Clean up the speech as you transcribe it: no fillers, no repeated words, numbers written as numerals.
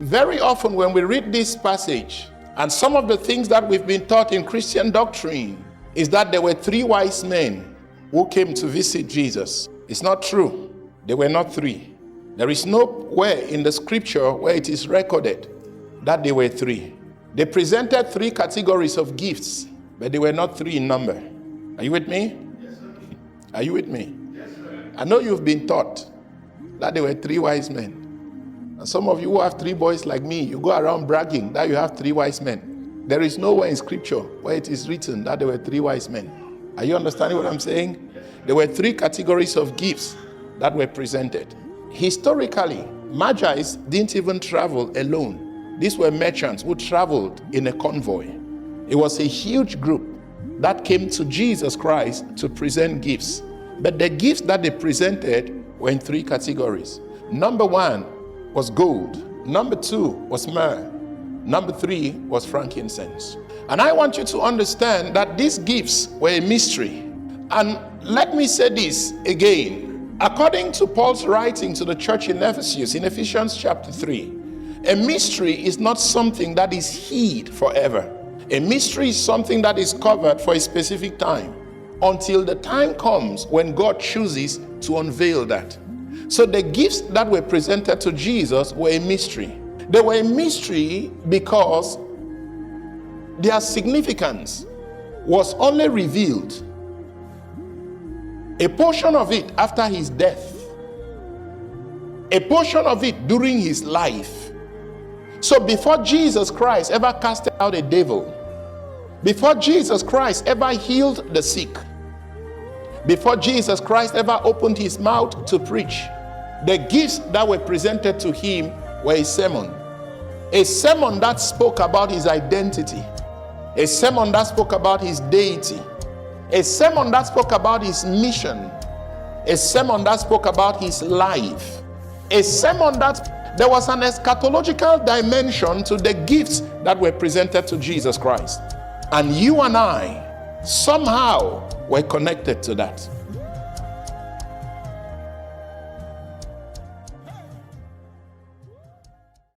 Very often when we read this passage, and some of the things that we've been taught in Christian doctrine is that there were 3 wise men who came to visit Jesus. It's not true. There were not 3. There is nowhere in the scripture where it is recorded that there were 3. They presented 3 categories of gifts, but they were not 3 in number. Are you with me? Yes, sir. Are you with me? Yes, sir. I know you've been taught that there were 3 wise men. And some of you who have 3 boys like me, you go around bragging that you have 3 wise men. There is nowhere in scripture where it is written that there were 3 wise men. Are you understanding what I'm saying? There were 3 categories of gifts that were presented. Historically, Magi didn't even travel alone. These were merchants who traveled in a convoy. It was a huge group that came to Jesus Christ to present gifts. But the gifts that they presented were in 3 categories. Number 1 was gold. Number 2 was myrrh. Number 3 was frankincense. And I want you to understand that these gifts were a mystery. And let me say this again. According to Paul's writing to the church in Ephesus, in Ephesians chapter 3, a mystery is not something that is hid forever. A mystery is something that is covered for a specific time until the time comes when God chooses to unveil that. So the gifts that were presented to Jesus were a mystery. They were a mystery because their significance was only revealed, a portion of it after his death, a portion of it during his life. So before Jesus Christ ever casted out a devil, before Jesus Christ ever healed the sick, before Jesus Christ ever opened his mouth to preach, the gifts that were presented to him were a sermon that spoke about his identity, a sermon that spoke about his deity, a sermon that spoke about his mission, a sermon that spoke about his life, a sermon that there was an eschatological dimension to the gifts that were presented to Jesus Christ. And you and I somehow were connected to that.